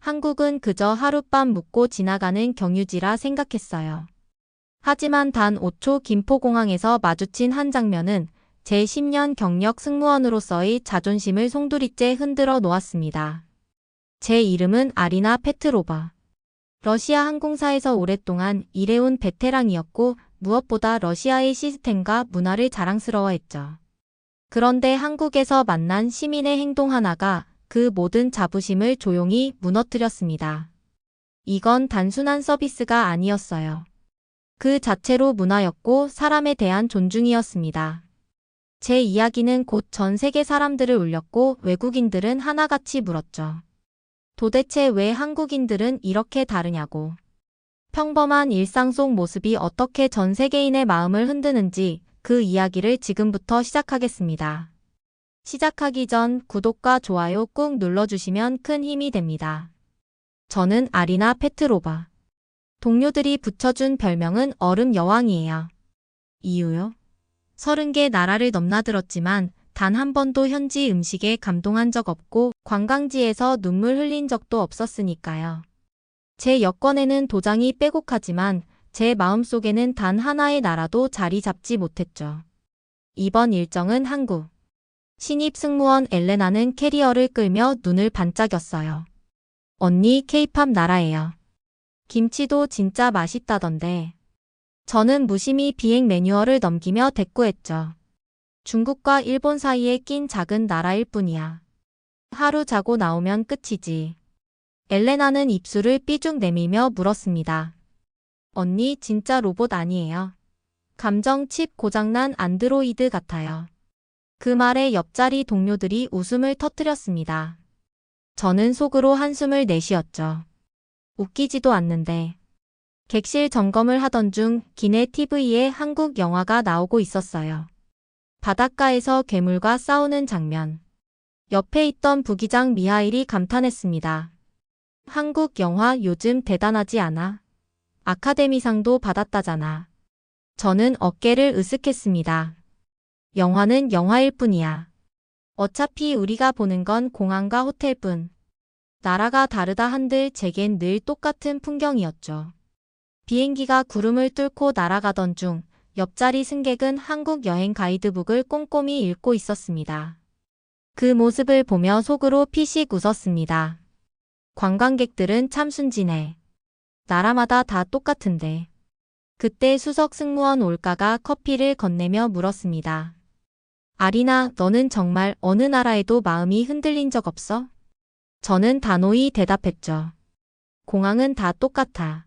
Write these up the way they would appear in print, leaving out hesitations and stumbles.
한국은 그저 하룻밤 묵고 지나가는 경유지라 생각했어요. 하지만 단 5초 김포공항에서 마주친 한 장면은 제 10년 경력 승무원으로서의 자존심을 송두리째 흔들어 놓았습니다. 제 이름은 아리나 페트로바. 러시아 항공사에서 오랫동안 일해온 베테랑이었고 무엇보다 러시아의 시스템과 문화를 자랑스러워했죠. 그런데 한국에서 만난 시민의 행동 하나가 그 모든 자부심을 조용히 무너뜨렸습니다. 이건 단순한 서비스가 아니었어요. 그 자체로 문화였고 사람에 대한 존중이었습니다. 제 이야기는 곧 전 세계 사람들을 울렸고 외국인들은 하나같이 물었죠. 도대체 왜 한국인들은 이렇게 다르냐고. 평범한 일상 속 모습이 어떻게 전 세계인의 마음을 흔드는지 그 이야기를 지금부터 시작하겠습니다. 시작하기 전 구독과 좋아요 꾹 눌러주시면 큰 힘이 됩니다. 저는 아리나 페트로바. 동료들이 붙여준 별명은 얼음 여왕이에요. 이유요? 30개 나라를 넘나들었지만 단 한 번도 현지 음식에 감동한 적 없고 관광지에서 눈물 흘린 적도 없었으니까요. 제 여권에는 도장이 빼곡하지만 제 마음속에는 단 하나의 나라도 자리 잡지 못했죠. 이번 일정은 한국. 신입 승무원 엘레나는 캐리어를 끌며 눈을 반짝였어요. 언니, 케이팝 나라예요. 김치도 진짜 맛있다던데. 저는 무심히 비행 매뉴얼을 넘기며 대꾸했죠. 중국과 일본 사이에 낀 작은 나라일 뿐이야. 하루 자고 나오면 끝이지. 엘레나는 입술을 삐죽 내밀며 물었습니다. 언니 진짜 로봇 아니에요. 감정 칩 고장난 안드로이드 같아요. 그 말에 옆자리 동료들이 웃음을 터뜨렸습니다. 저는 속으로 한숨을 내쉬었죠. 웃기지도 않는데. 객실 점검을 하던 중 기내 TV에 한국 영화가 나오고 있었어요. 바닷가에서 괴물과 싸우는 장면. 옆에 있던 부기장 미하일이 감탄했습니다. 한국 영화 요즘 대단하지 않아? 아카데미상도 받았다잖아. 저는 어깨를 으쓱했습니다. 영화는 영화일 뿐이야. 어차피 우리가 보는 건 공항과 호텔뿐. 나라가 다르다 한들 제겐 늘 똑같은 풍경이었죠. 비행기가 구름을 뚫고 날아가던 중 옆자리 승객은 한국 여행 가이드북을 꼼꼼히 읽고 있었습니다. 그 모습을 보며 속으로 피식 웃었습니다. 관광객들은 참 순진해. 나라마다 다 똑같은데. 그때 수석 승무원 올가가 커피를 건네며 물었습니다. 아리나, 너는 정말 어느 나라에도 마음이 흔들린 적 없어? 저는 단호히 대답했죠. 공항은 다 똑같아.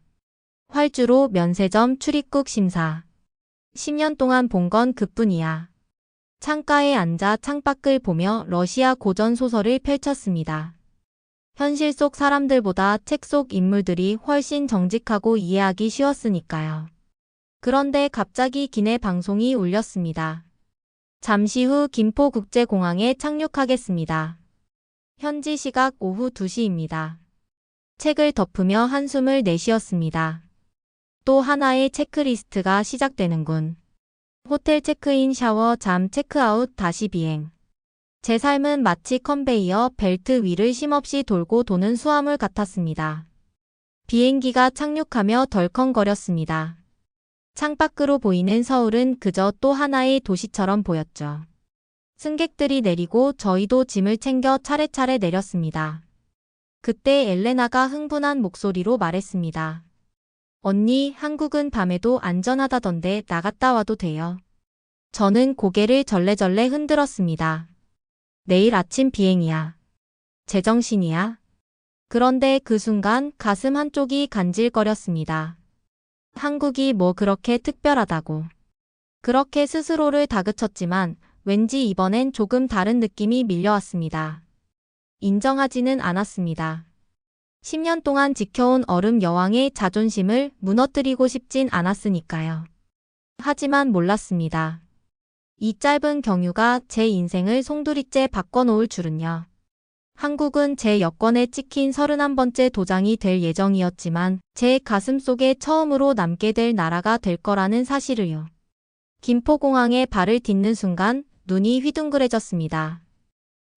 활주로, 면세점, 출입국 심사. 10년 동안 본 건 그뿐이야. 창가에 앉아 창밖을 보며 러시아 고전 소설을 펼쳤습니다. 현실 속 사람들보다 책 속 인물들이 훨씬 정직하고 이해하기 쉬웠으니까요. 그런데 갑자기 기내 방송이 울렸습니다. 잠시 후 김포국제공항에 착륙하겠습니다. 현지 시각 오후 2시입니다. 책을 덮으며 한숨을 내쉬었습니다. 또 하나의 체크리스트가 시작되는군. 호텔 체크인, 샤워, 잠, 체크아웃, 다시 비행. 제 삶은 마치 컨베이어 벨트 위를 쉼없이 돌고 도는 수화물 같았습니다. 비행기가 착륙하며 덜컹거렸습니다. 창밖으로 보이는 서울은 그저 또 하나의 도시처럼 보였죠. 승객들이 내리고 저희도 짐을 챙겨 차례차례 내렸습니다. 그때 엘레나가 흥분한 목소리로 말했습니다. 언니, 한국은 밤에도 안전하다던데 나갔다 와도 돼요? 저는 고개를 절레절레 흔들었습니다. 내일 아침 비행이야. 제정신이야? 그런데 그 순간 가슴 한쪽이 간질거렸습니다. 한국이 뭐 그렇게 특별하다고. 그렇게 스스로를 다그쳤지만 왠지 이번엔 조금 다른 느낌이 밀려왔습니다. 인정하지는 않았습니다. 10년 동안 지켜온 얼음 여왕의 자존심을 무너뜨리고 싶진 않았으니까요. 하지만 몰랐습니다. 이 짧은 경유가 제 인생을 송두리째 바꿔놓을 줄은요. 한국은 제 여권에 찍힌 31번째 도장이 될 예정이었지만 제 가슴 속에 처음으로 남게 될 나라가 될 거라는 사실을요. 김포공항에 발을 딛는 순간 눈이 휘둥그레졌습니다.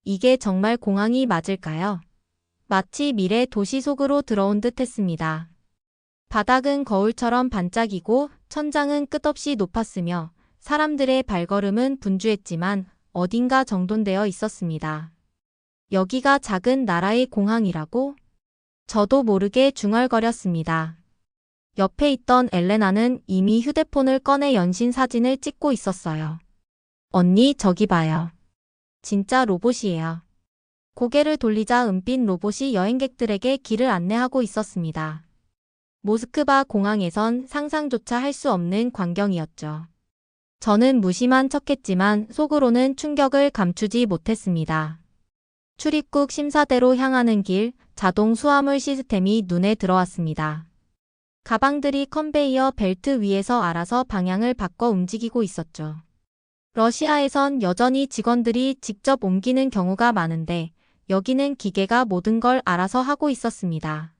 이게 정말 공항이 맞을까요? 마치 미래 도시 속으로 들어온 듯 했습니다. 바닥은 거울처럼 반짝이고 천장은 끝없이 높았으며 사람들의 발걸음은 분주했지만 어딘가 정돈되어 있었습니다. 여기가 작은 나라의 공항이라고? 저도 모르게 중얼거렸습니다. 옆에 있던 엘레나는 이미 휴대폰을 꺼내 연신 사진을 찍고 있었어요. 언니, 저기 봐요. 진짜 로봇이에요. 고개를 돌리자 은빛 로봇이 여행객들에게 길을 안내하고 있었습니다. 모스크바 공항에선 상상조차 할 수 없는 광경이었죠. 저는 무심한 척했지만 속으로는 충격을 감추지 못했습니다. 출입국 심사대로 향하는 길, 자동 수화물 시스템이 눈에 들어왔습니다. 가방들이 컨베이어 벨트 위에서 알아서 방향을 바꿔 움직이고 있었죠. 러시아에선 여전히 직원들이 직접 옮기는 경우가 많은데 여기는 기계가 모든 걸 알아서 하고 있었습니다.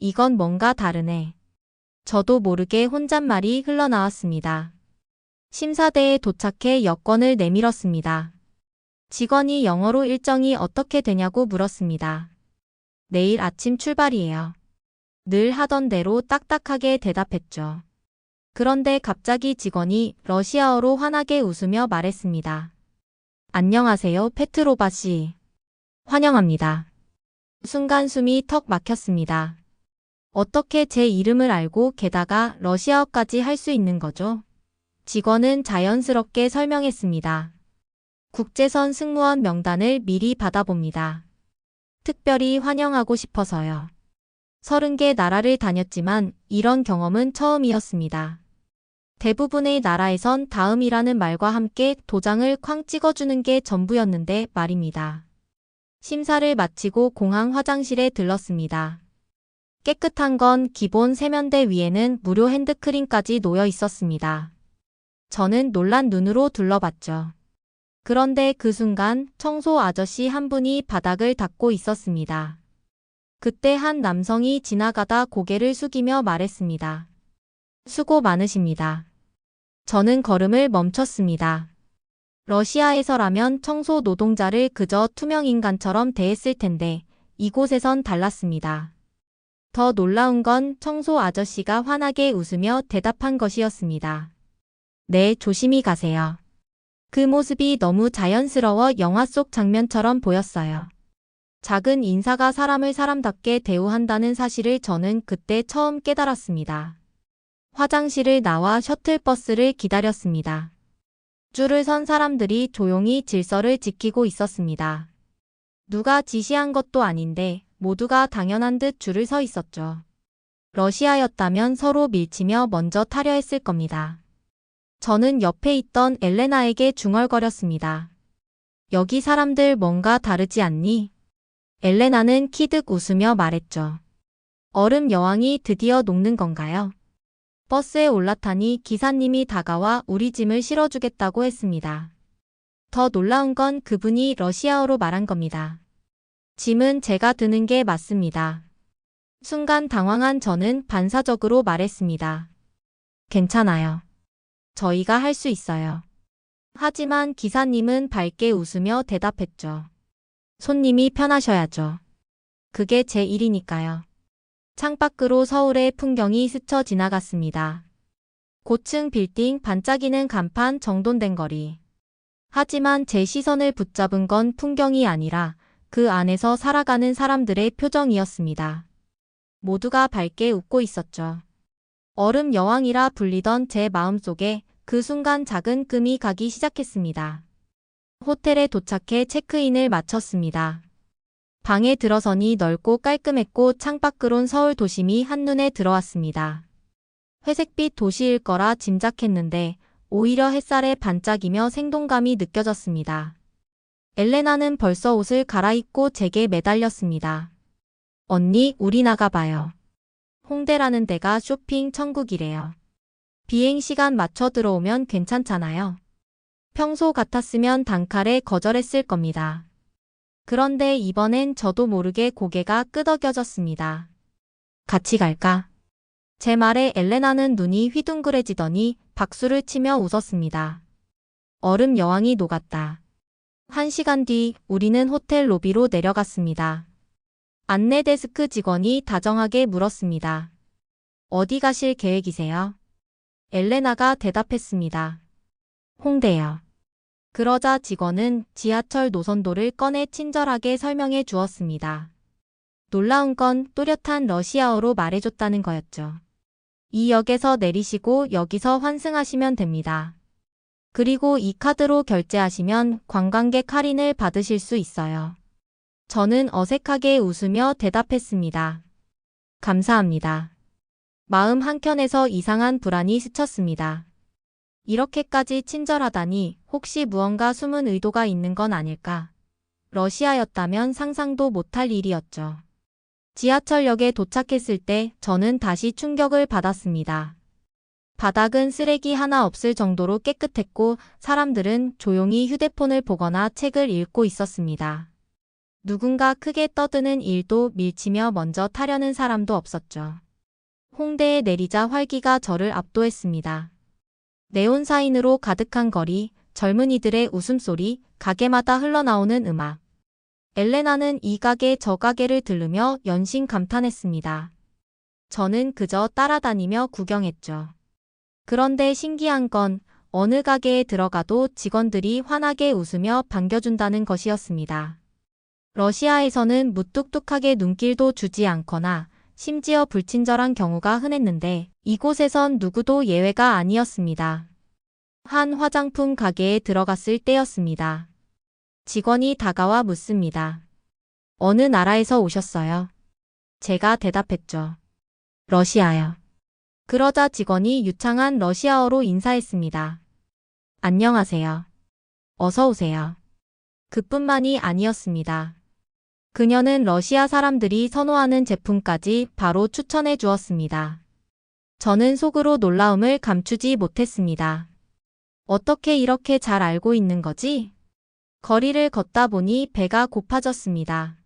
이건 뭔가 다르네. 저도 모르게 혼잣말이 흘러나왔습니다. 심사대에 도착해 여권을 내밀었습니다. 직원이 영어로 일정이 어떻게 되냐고 물었습니다. 내일 아침 출발이에요. 늘 하던 대로 딱딱하게 대답했죠. 그런데 갑자기 직원이 러시아어로 환하게 웃으며 말했습니다. 안녕하세요, 페트로바 씨. 환영합니다. 순간 숨이 턱 막혔습니다. 어떻게 제 이름을 알고 게다가 러시아어까지 할 수 있는 거죠? 직원은 자연스럽게 설명했습니다. 국제선 승무원 명단을 미리 받아봅니다. 특별히 환영하고 싶어서요. 30개 나라를 다녔지만 이런 경험은 처음이었습니다. 대부분의 나라에선 다음이라는 말과 함께 도장을 쾅 찍어주는 게 전부였는데 말입니다. 심사를 마치고 공항 화장실에 들렀습니다. 깨끗한 건 기본 세면대 위에는 무료 핸드크림까지 놓여 있었습니다. 저는 놀란 눈으로 둘러봤죠. 그런데 그 순간 청소 아저씨 한 분이 바닥을 닦고 있었습니다. 그때 한 남성이 지나가다 고개를 숙이며 말했습니다. 수고 많으십니다. 저는 걸음을 멈췄습니다. 러시아에서라면 청소 노동자를 그저 투명 인간처럼 대했을 텐데 이곳에선 달랐습니다. 더 놀라운 건 청소 아저씨가 환하게 웃으며 대답한 것이었습니다. 네, 조심히 가세요. 그 모습이 너무 자연스러워 영화 속 장면처럼 보였어요. 작은 인사가 사람을 사람답게 대우한다는 사실을 저는 그때 처음 깨달았습니다. 화장실을 나와 셔틀버스를 기다렸습니다. 줄을 선 사람들이 조용히 질서를 지키고 있었습니다. 누가 지시한 것도 아닌데 모두가 당연한 듯 줄을 서 있었죠. 러시아였다면 서로 밀치며 먼저 타려 했을 겁니다. 저는 옆에 있던 엘레나에게 중얼거렸습니다. 여기 사람들 뭔가 다르지 않니? 엘레나는 키득 웃으며 말했죠. 얼음 여왕이 드디어 녹는 건가요? 버스에 올라타니 기사님이 다가와 우리 짐을 실어주겠다고 했습니다. 더 놀라운 건 그분이 러시아어로 말한 겁니다. 짐은 제가 드는 게 맞습니다. 순간 당황한 저는 반사적으로 말했습니다. 괜찮아요. 저희가 할 수 있어요. 하지만 기사님은 밝게 웃으며 대답했죠. 손님이 편하셔야죠. 그게 제 일이니까요. 창밖으로 서울의 풍경이 스쳐 지나갔습니다. 고층 빌딩, 반짝이는 간판, 정돈된 거리. 하지만 제 시선을 붙잡은 건 풍경이 아니라 그 안에서 살아가는 사람들의 표정이었습니다. 모두가 밝게 웃고 있었죠. 얼음 여왕이라 불리던 제 마음속에 그 순간 작은 금이 가기 시작했습니다. 호텔에 도착해 체크인을 마쳤습니다. 방에 들어서니 넓고 깔끔했고 창밖으론 서울 도심이 한눈에 들어왔습니다. 회색빛 도시일 거라 짐작했는데 오히려 햇살에 반짝이며 생동감이 느껴졌습니다. 엘레나는 벌써 옷을 갈아입고 제게 매달렸습니다. 언니, 우리 나가봐요. 홍대라는 데가 쇼핑 천국이래요. 비행시간 맞춰 들어오면 괜찮잖아요. 평소 같았으면 단칼에 거절했을 겁니다. 그런데 이번엔 저도 모르게 고개가 끄덕여졌습니다. 같이 갈까? 제 말에 엘레나는 눈이 휘둥그레지더니 박수를 치며 웃었습니다. 얼음 여왕이 녹았다. 1시간 뒤 우리는 호텔 로비로 내려갔습니다. 안내 데스크 직원이 다정하게 물었습니다. 어디 가실 계획이세요? 엘레나가 대답했습니다. 홍대요. 그러자 직원은 지하철 노선도를 꺼내 친절하게 설명해 주었습니다. 놀라운 건 또렷한 러시아어로 말해줬다는 거였죠. 이 역에서 내리시고 여기서 환승하시면 됩니다. 그리고 이 카드로 결제하시면 관광객 할인을 받으실 수 있어요. 저는 어색하게 웃으며 대답했습니다. 감사합니다. 마음 한켠에서 이상한 불안이 스쳤습니다. 이렇게까지 친절하다니 혹시 무언가 숨은 의도가 있는 건 아닐까? 러시아였다면 상상도 못할 일이었죠. 지하철역에 도착했을 때 저는 다시 충격을 받았습니다. 바닥은 쓰레기 하나 없을 정도로 깨끗했고 사람들은 조용히 휴대폰을 보거나 책을 읽고 있었습니다. 누군가 크게 떠드는 일도 밀치며 먼저 타려는 사람도 없었죠. 홍대에 내리자 활기가 저를 압도했습니다. 네온 사인으로 가득한 거리, 젊은이들의 웃음소리, 가게마다 흘러나오는 음악. 엘레나는 이 가게 저 가게를 들르며 연신 감탄했습니다. 저는 그저 따라다니며 구경했죠. 그런데 신기한 건 어느 가게에 들어가도 직원들이 환하게 웃으며 반겨준다는 것이었습니다. 러시아에서는 무뚝뚝하게 눈길도 주지 않거나 심지어 불친절한 경우가 흔했는데 이곳에선 누구도 예외가 아니었습니다. 한 화장품 가게에 들어갔을 때였습니다. 직원이 다가와 묻습니다. 어느 나라에서 오셨어요? 제가 대답했죠. 러시아요. 그러자 직원이 유창한 러시아어로 인사했습니다. 안녕하세요. 어서 오세요. 그뿐만이 아니었습니다. 그녀는 러시아 사람들이 선호하는 제품까지 바로 추천해 주었습니다. 저는 속으로 놀라움을 감추지 못했습니다. 어떻게 이렇게 잘 알고 있는 거지? 거리를 걷다 보니 배가 고파졌습니다.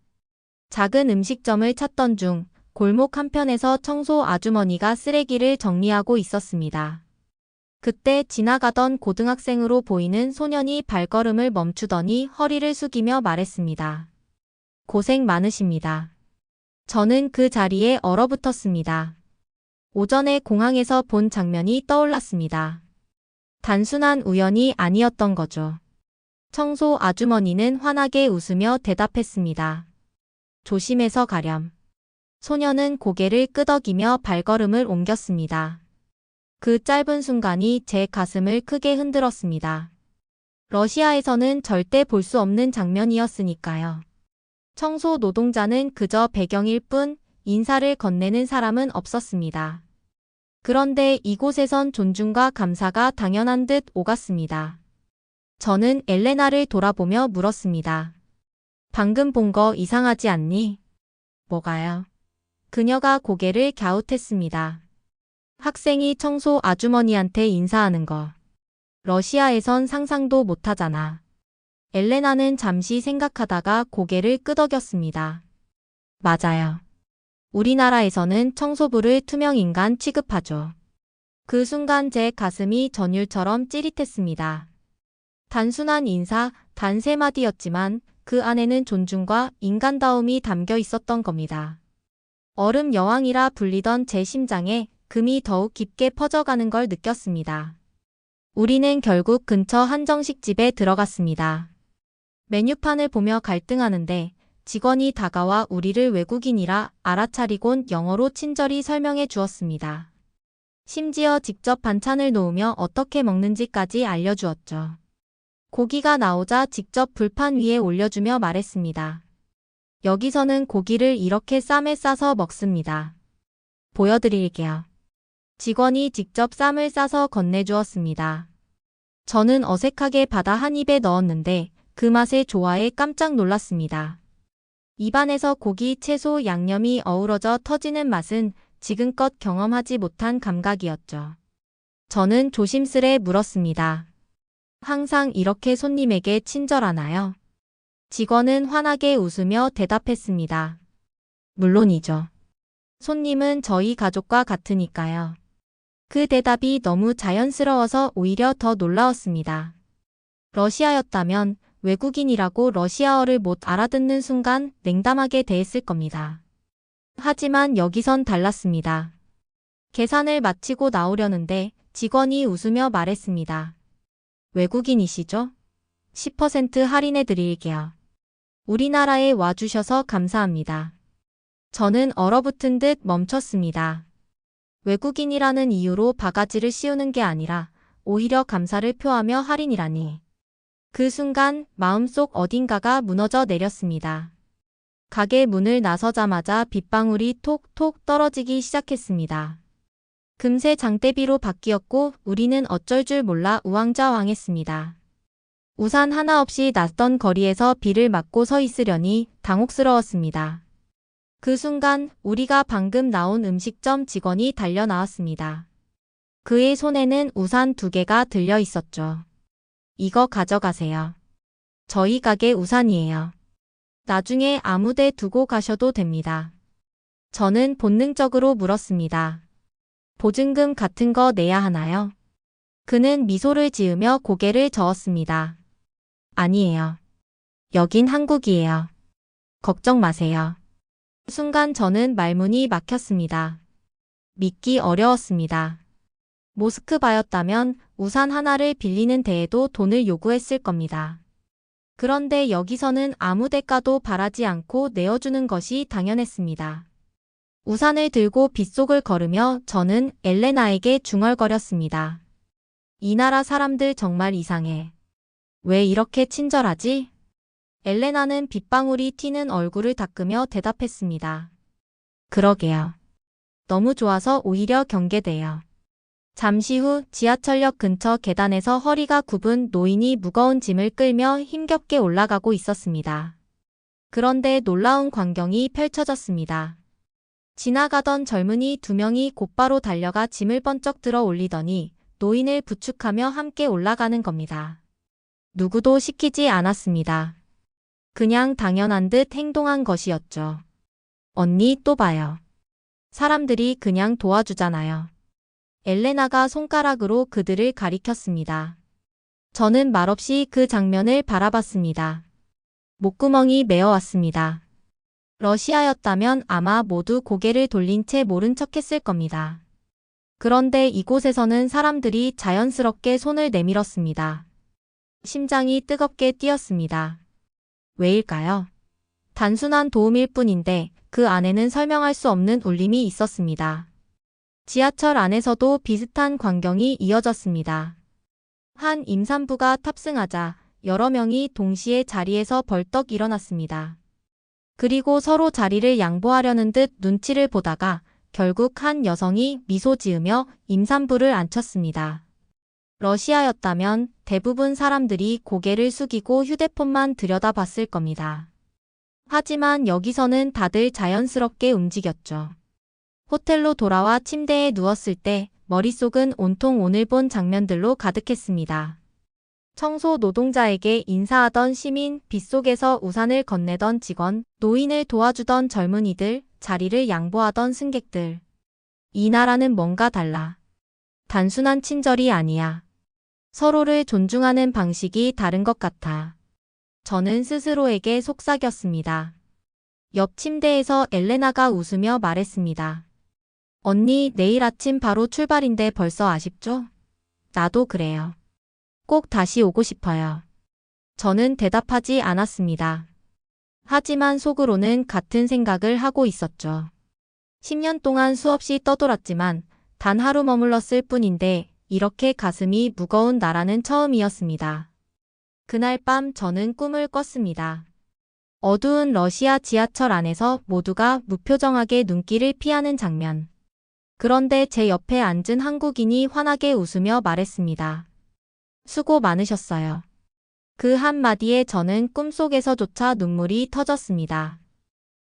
작은 음식점을 찾던 중 골목 한편에서 청소 아주머니가 쓰레기를 정리하고 있었습니다. 그때 지나가던 고등학생으로 보이는 소년이 발걸음을 멈추더니 허리를 숙이며 말했습니다. 고생 많으십니다. 저는 그 자리에 얼어붙었습니다. 오전에 공항에서 본 장면이 떠올랐습니다. 단순한 우연이 아니었던 거죠. 청소 아주머니는 환하게 웃으며 대답했습니다. 조심해서 가렴. 소녀는 고개를 끄덕이며 발걸음을 옮겼습니다. 그 짧은 순간이 제 가슴을 크게 흔들었습니다. 러시아에서는 절대 볼 수 없는 장면이었으니까요. 청소 노동자는 그저 배경일 뿐 인사를 건네는 사람은 없었습니다. 그런데 이곳에선 존중과 감사가 당연한 듯 오갔습니다. 저는 엘레나를 돌아보며 물었습니다. 방금 본 거 이상하지 않니? 뭐가요? 그녀가 고개를 갸웃했습니다. 학생이 청소 아주머니한테 인사하는 거. 러시아에선 상상도 못하잖아. 엘레나는 잠시 생각하다가 고개를 끄덕였습니다. 맞아요. 우리나라에서는 청소부를 투명인간 취급하죠. 그 순간 제 가슴이 전율처럼 찌릿했습니다. 단순한 인사, 단 세 마디였지만 그 안에는 존중과 인간다움이 담겨 있었던 겁니다. 얼음 여왕이라 불리던 제 심장에 금이 더욱 깊게 퍼져가는 걸 느꼈습니다. 우리는 결국 근처 한정식집에 들어갔습니다. 메뉴판을 보며 갈등하는데 직원이 다가와 우리를 외국인이라 알아차리곤 영어로 친절히 설명해 주었습니다. 심지어 직접 반찬을 놓으며 어떻게 먹는지까지 알려주었죠. 고기가 나오자 직접 불판 위에 올려주며 말했습니다. 여기서는 고기를 이렇게 쌈에 싸서 먹습니다. 보여드릴게요. 직원이 직접 쌈을 싸서 건네주었습니다. 저는 어색하게 받아 한 입에 넣었는데 그 맛의 조화에 깜짝 놀랐습니다. 입안에서 고기, 채소, 양념이 어우러져 터지는 맛은 지금껏 경험하지 못한 감각이었죠. 저는 조심스레 물었습니다. 항상 이렇게 손님에게 친절하나요? 직원은 환하게 웃으며 대답했습니다. 물론이죠. 손님은 저희 가족과 같으니까요. 그 대답이 너무 자연스러워서 오히려 더 놀라웠습니다. 러시아였다면 외국인이라고 러시아어를 못 알아듣는 순간 냉담하게 대했을 겁니다. 하지만 여기선 달랐습니다. 계산을 마치고 나오려는데 직원이 웃으며 말했습니다. 외국인이시죠? 10% 할인해 드릴게요. 우리나라에 와주셔서 감사합니다. 저는 얼어붙은 듯 멈췄습니다. 외국인이라는 이유로 바가지를 씌우는 게 아니라 오히려 감사를 표하며 할인이라니. 그 순간 마음속 어딘가가 무너져 내렸습니다. 가게 문을 나서자마자 빗방울이 톡톡 떨어지기 시작했습니다. 금세 장대비로 바뀌었고 우리는 어쩔 줄 몰라 우왕좌왕했습니다. 우산 하나 없이 낯선 거리에서 비를 맞고 서 있으려니 당혹스러웠습니다. 그 순간 우리가 방금 나온 음식점 직원이 달려 나왔습니다. 그의 손에는 우산 2개가 들려 있었죠. 이거 가져가세요. 저희 가게 우산이에요. 나중에 아무데 두고 가셔도 됩니다. 저는 본능적으로 물었습니다. 보증금 같은 거 내야 하나요? 그는 미소를 지으며 고개를 저었습니다. 아니에요. 여긴 한국이에요. 걱정 마세요. 순간 저는 말문이 막혔습니다. 믿기 어려웠습니다. 모스크바였다면 우산 하나를 빌리는 데에도 돈을 요구했을 겁니다. 그런데 여기서는 아무 대가도 바라지 않고 내어주는 것이 당연했습니다. 우산을 들고 빗속을 걸으며 저는 엘레나에게 중얼거렸습니다. 이 나라 사람들 정말 이상해. 왜 이렇게 친절하지? 엘레나는 빗방울이 튀는 얼굴을 닦으며 대답했습니다. 그러게요. 너무 좋아서 오히려 경계돼요. 잠시 후 지하철역 근처 계단에서 허리가 굽은 노인이 무거운 짐을 끌며 힘겹게 올라가고 있었습니다. 그런데 놀라운 광경이 펼쳐졌습니다. 지나가던 젊은이 2명이 곧바로 달려가 짐을 번쩍 들어 올리더니 노인을 부축하며 함께 올라가는 겁니다. 누구도 시키지 않았습니다. 그냥 당연한 듯 행동한 것이었죠. 언니 또 봐요. 사람들이 그냥 도와주잖아요. 엘레나가 손가락으로 그들을 가리켰습니다. 저는 말없이 그 장면을 바라봤습니다. 목구멍이 메어왔습니다. 러시아였다면 아마 모두 고개를 돌린 채 모른 척했을 겁니다. 그런데 이곳에서는 사람들이 자연스럽게 손을 내밀었습니다. 심장이 뜨겁게 뛰었습니다. 왜일까요? 단순한 도움일 뿐인데 그 안에는 설명할 수 없는 울림이 있었습니다. 지하철 안에서도 비슷한 광경이 이어졌습니다. 한 임산부가 탑승하자 여러 명이 동시에 자리에서 벌떡 일어났습니다. 그리고 서로 자리를 양보하려는 듯 눈치를 보다가 결국 한 여성이 미소 지으며 임산부를 앉혔습니다. 러시아였다면 대부분 사람들이 고개를 숙이고 휴대폰만 들여다봤을 겁니다. 하지만 여기서는 다들 자연스럽게 움직였죠. 호텔로 돌아와 침대에 누웠을 때 머릿속은 온통 오늘 본 장면들로 가득했습니다. 청소 노동자에게 인사하던 시민, 빗속에서 우산을 건네던 직원, 노인을 도와주던 젊은이들, 자리를 양보하던 승객들. 이 나라는 뭔가 달라. 단순한 친절이 아니야. 서로를 존중하는 방식이 다른 것 같아. 저는 스스로에게 속삭였습니다. 옆 침대에서 엘레나가 웃으며 말했습니다. 언니, 내일 아침 바로 출발인데 벌써 아쉽죠? 나도 그래요. 꼭 다시 오고 싶어요. 저는 대답하지 않았습니다. 하지만 속으로는 같은 생각을 하고 있었죠. 10년 동안 수없이 떠돌았지만 단 하루 머물렀을 뿐인데 이렇게 가슴이 무거운 나라는 처음이었습니다. 그날 밤 저는 꿈을 꿨습니다. 어두운 러시아 지하철 안에서 모두가 무표정하게 눈길을 피하는 장면. 그런데 제 옆에 앉은 한국인이 환하게 웃으며 말했습니다. 수고 많으셨어요. 그 한마디에 저는 꿈속에서조차 눈물이 터졌습니다.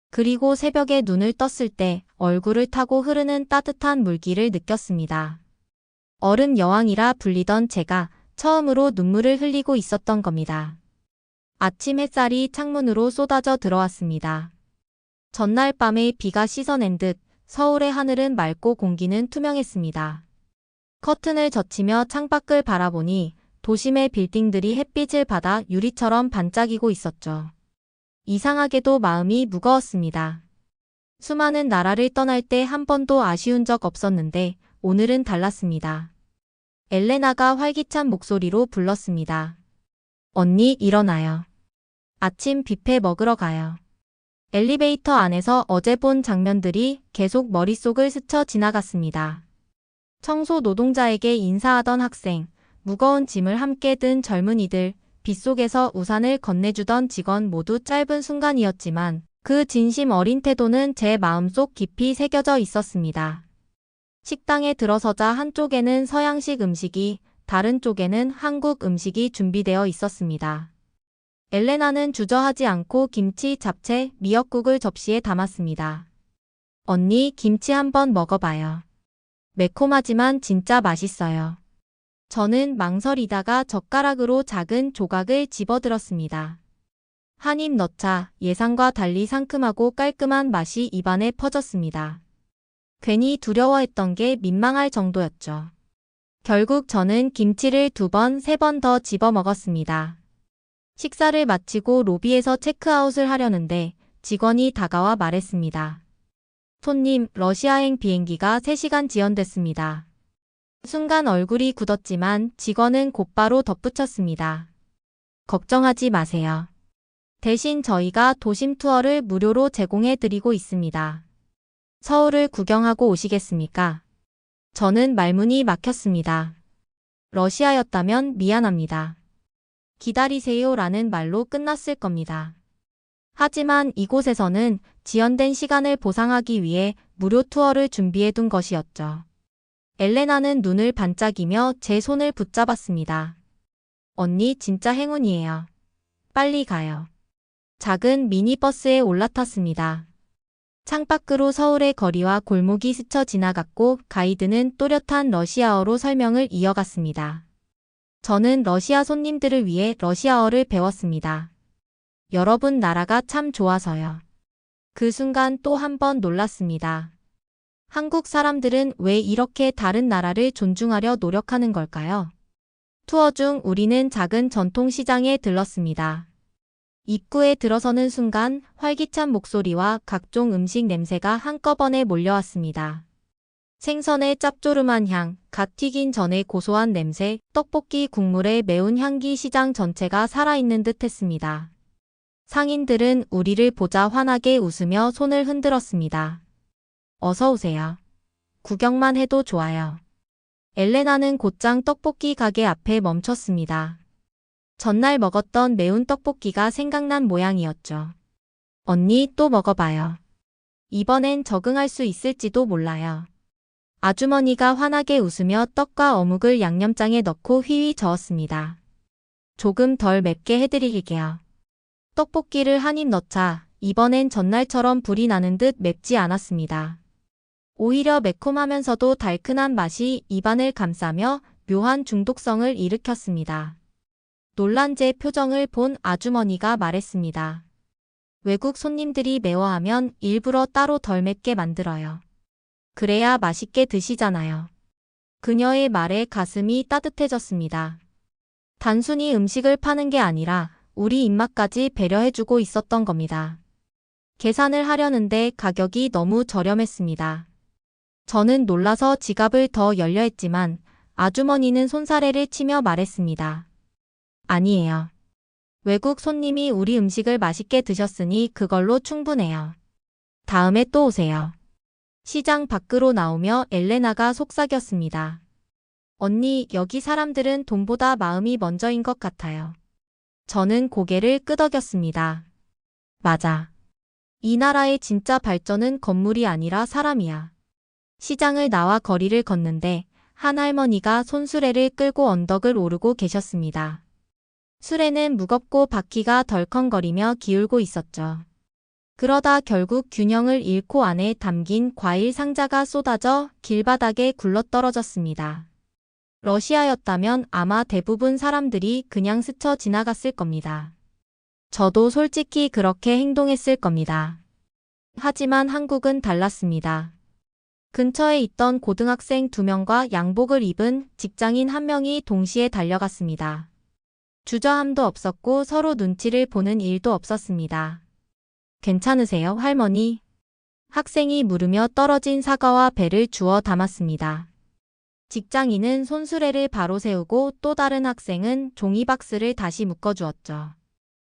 그리고 새벽에 눈을 떴을 때 얼굴을 타고 흐르는 따뜻한 물기를 느꼈습니다. 얼음 여왕이라 불리던 제가 처음으로 눈물을 흘리고 있었던 겁니다. 아침 햇살이 창문으로 쏟아져 들어왔습니다. 전날 밤에 비가 씻어낸 듯 서울의 하늘은 맑고 공기는 투명했습니다. 커튼을 젖히며 창밖을 바라보니 도심의 빌딩들이 햇빛을 받아 유리처럼 반짝이고 있었죠. 이상하게도 마음이 무거웠습니다. 수많은 나라를 떠날 때 한 번도 아쉬운 적 없었는데 오늘은 달랐습니다. 엘레나가 활기찬 목소리로 불렀습니다. 언니, 일어나요. 아침 뷔페 먹으러 가요. 엘리베이터 안에서 어제 본 장면들이 계속 머릿속을 스쳐 지나갔습니다. 청소 노동자에게 인사하던 학생, 무거운 짐을 함께 든 젊은이들, 빗속에서 우산을 건네주던 직원 모두 짧은 순간이었지만 그 진심 어린 태도는 제 마음속 깊이 새겨져 있었습니다. 식당에 들어서자 한쪽에는 서양식 음식이, 다른 쪽에는 한국 음식이 준비되어 있었습니다. 엘레나는 주저하지 않고 김치, 잡채, 미역국을 접시에 담았습니다. 언니, 김치 한번 먹어봐요. 매콤하지만 진짜 맛있어요. 저는 망설이다가 젓가락으로 작은 조각을 집어들었습니다. 한 입 넣자 예상과 달리 상큼하고 깔끔한 맛이 입안에 퍼졌습니다. 괜히 두려워했던 게 민망할 정도였죠. 결국 저는 김치를 2번, 3번 더 집어 먹었습니다. 식사를 마치고 로비에서 체크아웃을 하려는데 직원이 다가와 말했습니다. 손님, 러시아행 비행기가 3시간 지연됐습니다. 순간 얼굴이 굳었지만 직원은 곧바로 덧붙였습니다. 걱정하지 마세요. 대신 저희가 도심 투어를 무료로 제공해 드리고 있습니다. 서울을 구경하고 오시겠습니까? 저는 말문이 막혔습니다. 러시아였다면 미안합니다. 기다리세요 라는 말로 끝났을 겁니다. 하지만 이곳에서는 지연된 시간을 보상하기 위해 무료 투어를 준비해 둔 것이었죠. 엘레나는 눈을 반짝이며 제 손을 붙잡았습니다. 언니, 진짜 행운이에요. 빨리 가요. 작은 미니버스에 올라탔습니다. 창밖으로 서울의 거리와 골목이 스쳐 지나갔고 가이드는 또렷한 러시아어로 설명을 이어갔습니다. 저는 러시아 손님들을 위해 러시아어를 배웠습니다. 여러분 나라가 참 좋아서요. 그 순간 또 한 번 놀랐습니다. 한국 사람들은 왜 이렇게 다른 나라를 존중하려 노력하는 걸까요? 투어 중 우리는 작은 전통시장에 들렀습니다. 입구에 들어서는 순간 활기찬 목소리와 각종 음식 냄새가 한꺼번에 몰려왔습니다. 생선의 짭조름한 향, 갓 튀긴 전의 고소한 냄새, 떡볶이 국물의 매운 향기 시장 전체가 살아있는 듯 했습니다. 상인들은 우리를 보자 환하게 웃으며 손을 흔들었습니다. 어서 오세요. 구경만 해도 좋아요. 엘레나는 곧장 떡볶이 가게 앞에 멈췄습니다. 전날 먹었던 매운 떡볶이가 생각난 모양이었죠. 언니, 또 먹어봐요. 이번엔 적응할 수 있을지도 몰라요. 아주머니가 환하게 웃으며 떡과 어묵을 양념장에 넣고 휘휘 저었습니다. 조금 덜 맵게 해드릴게요. 떡볶이를 한 입 넣자 이번엔 전날처럼 불이 나는 듯 맵지 않았습니다. 오히려 매콤하면서도 달큰한 맛이 입안을 감싸며 묘한 중독성을 일으켰습니다. 놀란 제 표정을 본 아주머니가 말했습니다. 외국 손님들이 매워하면 일부러 따로 덜 맵게 만들어요. 그래야 맛있게 드시잖아요. 그녀의 말에 가슴이 따뜻해졌습니다. 단순히 음식을 파는 게 아니라 우리 입맛까지 배려해주고 있었던 겁니다. 계산을 하려는데 가격이 너무 저렴했습니다. 저는 놀라서 지갑을 더 열려 했지만 아주머니는 손사래를 치며 말했습니다. 아니에요. 외국 손님이 우리 음식을 맛있게 드셨으니 그걸로 충분해요. 다음에 또 오세요. 시장 밖으로 나오며 엘레나가 속삭였습니다. 언니, 여기 사람들은 돈보다 마음이 먼저인 것 같아요. 저는 고개를 끄덕였습니다. 맞아. 이 나라의 진짜 발전은 건물이 아니라 사람이야. 시장을 나와 거리를 걷는데 한 할머니가 손수레를 끌고 언덕을 오르고 계셨습니다. 수레는 무겁고 바퀴가 덜컹거리며 기울고 있었죠. 그러다 결국 균형을 잃고 안에 담긴 과일 상자가 쏟아져 길바닥에 굴러떨어졌습니다. 러시아였다면 아마 대부분 사람들이 그냥 스쳐 지나갔을 겁니다. 저도 솔직히 그렇게 행동했을 겁니다. 하지만 한국은 달랐습니다. 근처에 있던 고등학생 2명과 양복을 입은 직장인 1명이 동시에 달려갔습니다. 주저함도 없었고 서로 눈치를 보는 일도 없었습니다. 괜찮으세요, 할머니? 학생이 물으며 떨어진 사과와 배를 주워 담았습니다. 직장인은 손수레를 바로 세우고 또 다른 학생은 종이박스를 다시 묶어주었죠.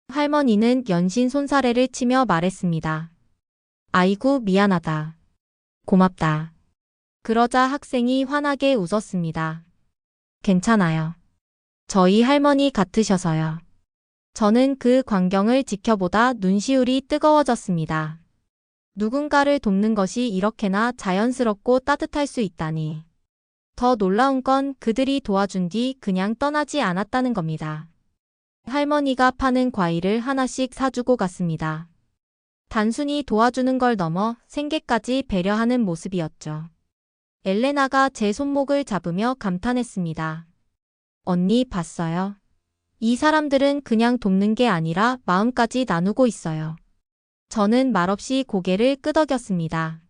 할머니는 연신 손사래를 치며 말했습니다. 아이고, 미안하다. 고맙다. 그러자 학생이 환하게 웃었습니다. 괜찮아요. 저희 할머니 같으셔서요. 저는 그 광경을 지켜보다 눈시울이 뜨거워졌습니다. 누군가를 돕는 것이 이렇게나 자연스럽고 따뜻할 수 있다니. 더 놀라운 건 그들이 도와준 뒤 그냥 떠나지 않았다는 겁니다. 할머니가 파는 과일을 하나씩 사주고 갔습니다. 단순히 도와주는 걸 넘어 생계까지 배려하는 모습이었죠. 엘레나가 제 손목을 잡으며 감탄했습니다. 언니, 봤어요? 이 사람들은 그냥 돕는 게 아니라 마음까지 나누고 있어요. 저는 말없이 고개를 끄덕였습니다.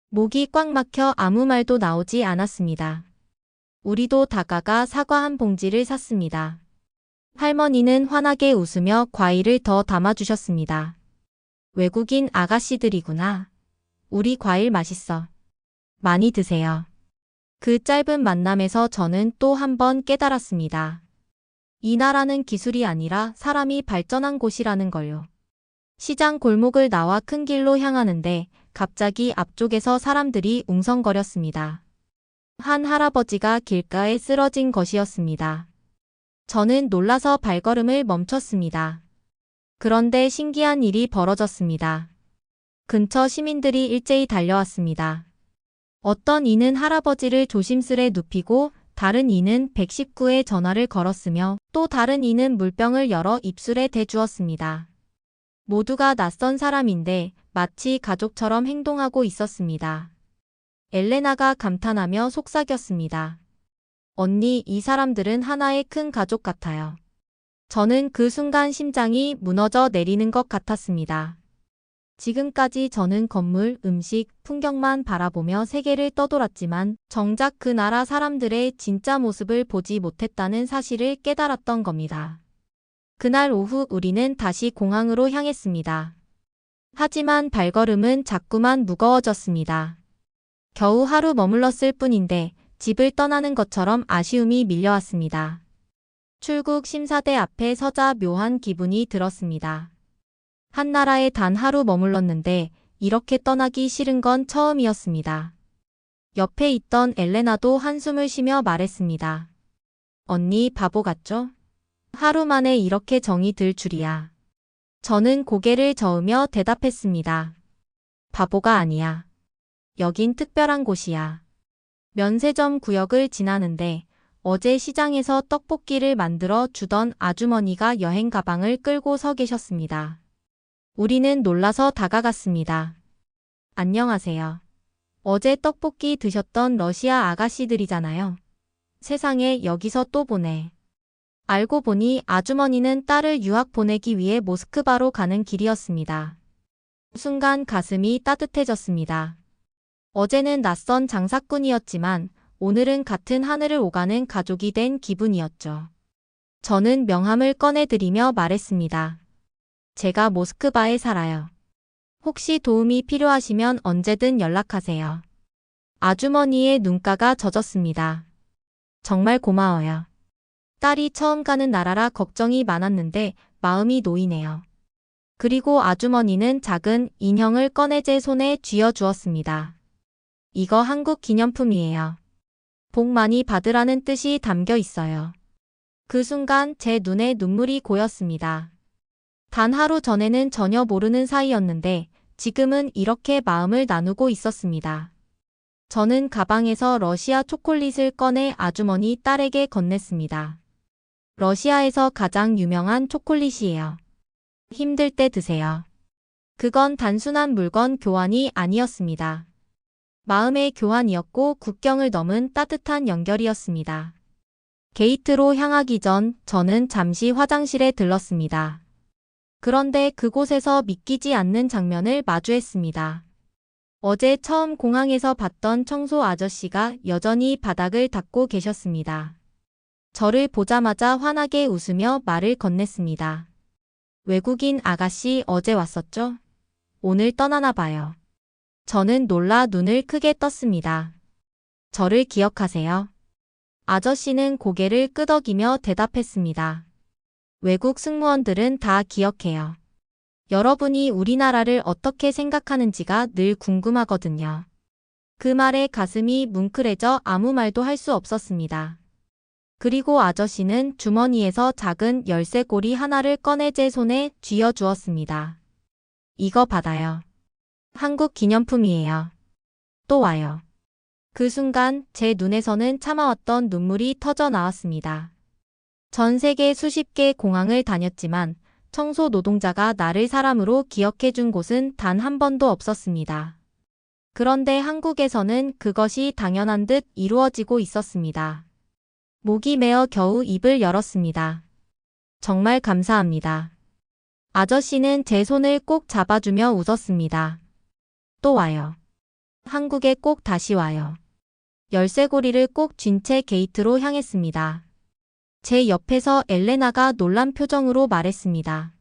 목이 꽉 막혀 아무 말도 나오지 않았습니다. 우리도 다가가 사과 한 봉지를 샀습니다. 할머니는 환하게 웃으며 과일을 더 담아주셨습니다. 외국인 아가씨들이구나. 우리 과일 맛있어. 많이 드세요. 그 짧은 만남에서 저는 또 한 번 깨달았습니다. 이 나라는 기술이 아니라 사람이 발전한 곳이라는 걸요. 시장 골목을 나와 큰 길로 향하는데 갑자기 앞쪽에서 사람들이 웅성거렸습니다. 한 할아버지가 길가에 쓰러진 것이었습니다. 저는 놀라서 발걸음을 멈췄습니다. 그런데 신기한 일이 벌어졌습니다. 근처 시민들이 일제히 달려왔습니다. 어떤 이는 할아버지를 조심스레 눕히고 다른 이는 119에 전화를 걸었으며 또 다른 이는 물병을 열어 입술에 대주었습니다. 모두가 낯선 사람인데 마치 가족처럼 행동하고 있었습니다. 엘레나가 감탄하며 속삭였습니다. 언니, 이 사람들은 하나의 큰 가족 같아요. 저는 그 순간 심장이 무너져 내리는 것 같았습니다. 지금까지 저는 건물, 음식, 풍경만 바라보며 세계를 떠돌았지만 정작 그 나라 사람들의 진짜 모습을 보지 못했다는 사실을 깨달았던 겁니다. 그날 오후 우리는 다시 공항으로 향했습니다. 하지만 발걸음은 자꾸만 무거워졌습니다. 겨우 하루 머물렀을 뿐인데 집을 떠나는 것처럼 아쉬움이 밀려왔습니다. 출국 심사대 앞에 서자 묘한 기분이 들었습니다. 한 나라에 단 하루 머물렀는데 이렇게 떠나기 싫은 건 처음이었습니다. 옆에 있던 엘레나도 한숨을 쉬며 말했습니다. 언니, 바보 같죠? 하루 만에 이렇게 정이 들 줄이야. 저는 고개를 저으며 대답했습니다. 바보가 아니야. 여긴 특별한 곳이야. 면세점 구역을 지나는데 어제 시장에서 떡볶이를 만들어 주던 아주머니가 여행 가방을 끌고 서 계셨습니다. 우리는 놀라서 다가갔습니다. 안녕하세요. 어제 떡볶이 드셨던 러시아 아가씨들이잖아요. 세상에, 여기서 또 보네. 알고 보니 아주머니는 딸을 유학 보내기 위해 모스크바로 가는 길이었습니다. 순간 가슴이 따뜻해졌습니다. 어제는 낯선 장사꾼이었지만 오늘은 같은 하늘을 오가는 가족이 된 기분이었죠. 저는 명함을 꺼내드리며 말했습니다. 제가 모스크바에 살아요. 혹시 도움이 필요하시면 언제든 연락하세요. 아주머니의 눈가가 젖었습니다. 정말 고마워요. 딸이 처음 가는 나라라 걱정이 많았는데 마음이 놓이네요. 그리고 아주머니는 작은 인형을 꺼내 제 손에 쥐어주었습니다. 이거 한국 기념품이에요. 복 많이 받으라는 뜻이 담겨 있어요. 그 순간 제 눈에 눈물이 고였습니다. 단 하루 전에는 전혀 모르는 사이였는데 지금은 이렇게 마음을 나누고 있었습니다. 저는 가방에서 러시아 초콜릿을 꺼내 아주머니 딸에게 건넸습니다. 러시아에서 가장 유명한 초콜릿이에요. 힘들 때 드세요. 그건 단순한 물건 교환이 아니었습니다. 마음의 교환이었고 국경을 넘은 따뜻한 연결이었습니다. 게이트로 향하기 전 저는 잠시 화장실에 들렀습니다. 그런데 그곳에서 믿기지 않는 장면을 마주했습니다. 어제 처음 공항에서 봤던 청소 아저씨가 여전히 바닥을 닦고 계셨습니다. 저를 보자마자 환하게 웃으며 말을 건넸습니다. 외국인 아가씨 어제 왔었죠? 오늘 떠나나 봐요. 저는 놀라 눈을 크게 떴습니다. 저를 기억하세요? 아저씨는 고개를 끄덕이며 대답했습니다. 외국 승무원들은 다 기억해요. 여러분이 우리나라를 어떻게 생각하는지가 늘 궁금하거든요. 그 말에 가슴이 뭉클해져 아무 말도 할 수 없었습니다. 그리고 아저씨는 주머니에서 작은 열쇠고리 하나를 꺼내 제 손에 쥐어주었습니다. 이거 받아요. 한국 기념품이에요. 또 와요. 그 순간 제 눈에서는 참아왔던 눈물이 터져 나왔습니다. 전 세계 수십 개 공항을 다녔지만 청소 노동자가 나를 사람으로 기억해준 곳은 단 한 번도 없었습니다. 그런데 한국에서는 그것이 당연한 듯 이루어지고 있었습니다. 목이 메어 겨우 입을 열었습니다. 정말 감사합니다. 아저씨는 제 손을 꼭 잡아주며 웃었습니다. 또 와요. 한국에 꼭 다시 와요. 열쇠고리를 꼭 쥔 채 게이트로 향했습니다. 제 옆에서 엘레나가 놀란 표정으로 말했습니다.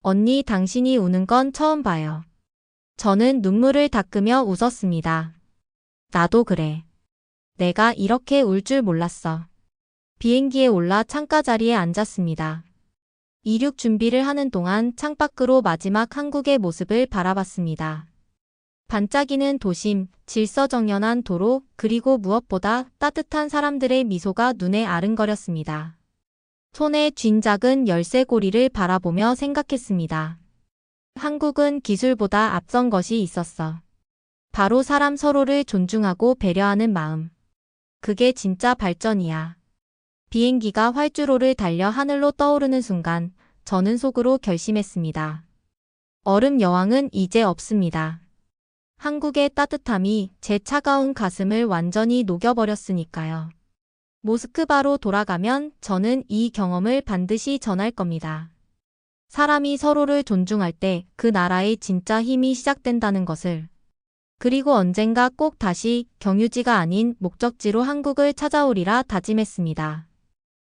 언니, 당신이 우는 건 처음 봐요. 저는 눈물을 닦으며 웃었습니다. 나도 그래. 내가 이렇게 울 줄 몰랐어. 비행기에 올라 창가 자리에 앉았습니다. 이륙 준비를 하는 동안 창밖으로 마지막 한국의 모습을 바라봤습니다. 반짝이는 도심, 질서정연한 도로, 그리고 무엇보다 따뜻한 사람들의 미소가 눈에 아른거렸습니다. 손에 쥔 작은 열쇠고리를 바라보며 생각했습니다. 한국은 기술보다 앞선 것이 있었어. 바로 사람 서로를 존중하고 배려하는 마음. 그게 진짜 발전이야. 비행기가 활주로를 달려 하늘로 떠오르는 순간 저는 속으로 결심했습니다. 얼음 여왕은 이제 없습니다. 한국의 따뜻함이 제 차가운 가슴을 완전히 녹여버렸으니까요. 모스크바로 돌아가면 저는 이 경험을 반드시 전할 겁니다. 사람이 서로를 존중할 때 그 나라의 진짜 힘이 시작된다는 것을. 그리고 언젠가 꼭 다시 경유지가 아닌 목적지로 한국을 찾아오리라 다짐했습니다.